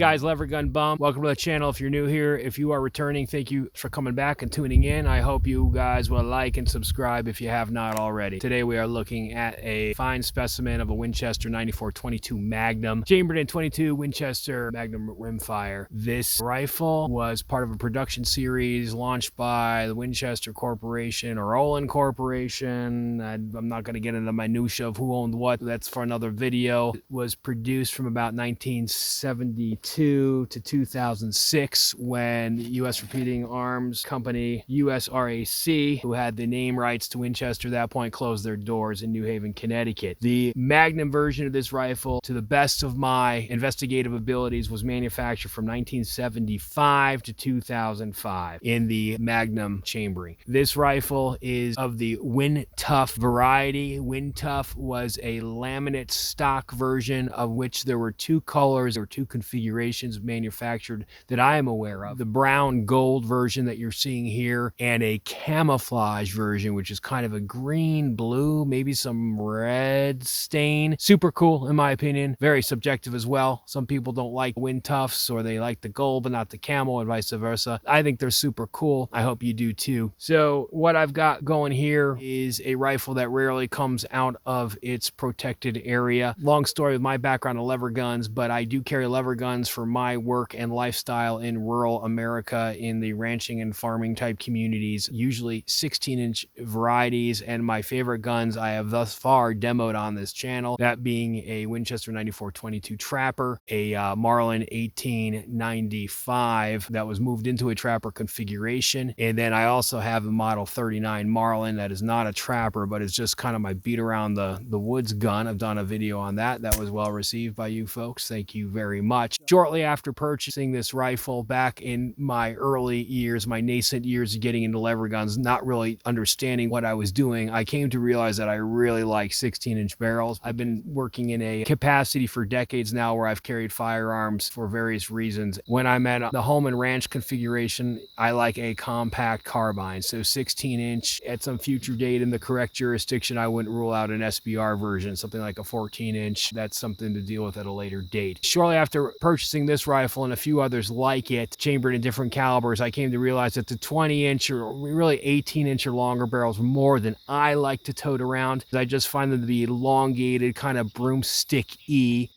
guys, Levergun Bum. Welcome to the channel if you're new here. If you are returning, thank you for coming back and tuning in. I hope you guys will like and subscribe if you have not already. Today we are looking at a fine specimen of a Winchester 94-22 Magnum, chambered in 22 Winchester Magnum Rimfire. This rifle was part of a production series launched by the Winchester Corporation or Olin Corporation. I'm not going to get into the minutia of who owned what. That's for another video. It was produced from about 1972 to 2006 when the U.S. Repeating Arms Company, USRAC, who had the name rights to Winchester at that point, closed their doors in New Haven, Connecticut. The Magnum version of this rifle, to the best of my investigative abilities, was manufactured from 1975 to 2005 in the Magnum chambering. This rifle is of the WinTuff variety. WinTuff was a laminate stock version of which there were two colors or two configurations manufactured that I am aware of. The brown gold version that you're seeing here and a camouflage version, which is kind of a green, blue, maybe some red stain. Super cool in my opinion. Very subjective as well. Some people don't like WinTuffs or they like the gold but not the camo and vice versa. I think they're super cool. I hope you do too. So what I've got going here is a rifle that rarely comes out of its protected area. Long story with my background of lever guns, but I do carry lever guns for my work and lifestyle in rural America in the ranching and farming type communities, usually 16-inch varieties, and my favorite guns I have thus far demoed on this channel, that being a Winchester 94-22 Trapper, a Marlin 1895 that was moved into a Trapper configuration, and then I also have a Model 39 Marlin that is not a Trapper, but it's just kind of my beat around the woods gun. I've done a video on that. That was well received by you folks. Thank you very much. Shortly after purchasing this rifle back in my early years, my nascent years of getting into lever guns, not really understanding what I was doing, I came to realize that I really like 16-inch barrels. I've been working in a capacity for decades now where I've carried firearms for various reasons. When I'm at the home and ranch configuration, I like a compact carbine. So 16-inch at some future date in the correct jurisdiction, I wouldn't rule out an SBR version, something like a 14-inch. That's something to deal with at a later date. Shortly after purchasing this rifle and a few others like it, chambered in different calibers, I came to realize that the 20-inch or really 18-inch or longer barrels were more than I like to tote around. I just find them to be elongated, kind of broomstick-y.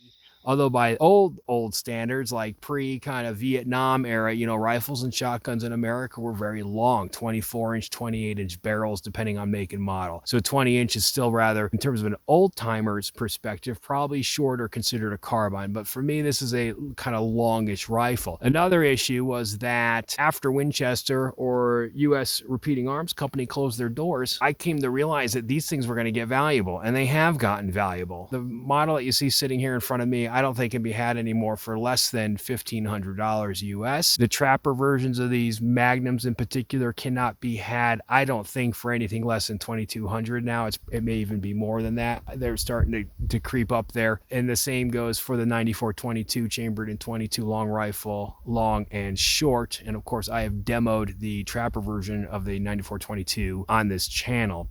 Although by old standards, like pre kind of Vietnam era, you know, rifles and shotguns in America were very long, 24-inch, 28-inch barrels, depending on make and model. So 20-inch is still rather, in terms of an old-timer's perspective, probably shorter considered a carbine. But for me, this is a kind of longish rifle. Another issue was that after Winchester or U.S. Repeating Arms Company closed their doors, I came to realize that these things were going to get valuable, and they have gotten valuable. The model that you see sitting here in front of me, I don't think can be had anymore for less than $1,500 US. The Trapper versions of these Magnums in particular cannot be had, I don't think, for anything less than $2,200 now. It may even be more than that. They're starting to creep up there. And the same goes for the 94-22 chambered in 22 long rifle, long and short. And of course, I have demoed the Trapper version of the 94-22 on this channel.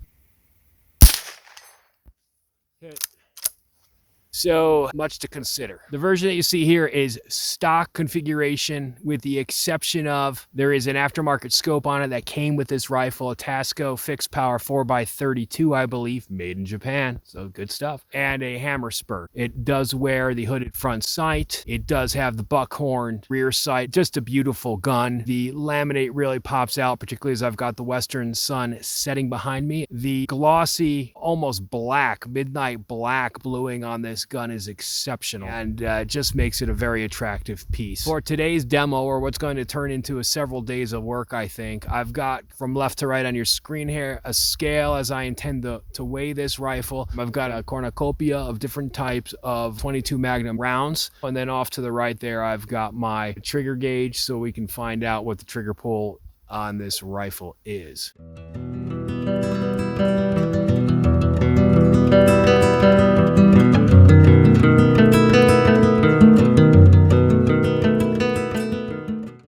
So much to consider. The version that you see here is stock configuration with the exception of there is an aftermarket scope on it that came with this rifle, a Tasco fixed power 4x32, I believe, made in Japan. So good stuff. And a hammer spur. It does wear the hooded front sight. It does have the buckhorn rear sight. Just a beautiful gun. The laminate really pops out, particularly as I've got the western sun setting behind me. The glossy, almost black, midnight black bluing on this gun is exceptional and just makes it a very attractive piece. For today's demo, or what's going to turn into several days of work, I think, I've got from left to right on your screen here a scale as I intend to weigh this rifle. I've got a cornucopia of different types of 22 Magnum rounds, and then off to the right there I've got my trigger gauge so we can find out what the trigger pull on this rifle is.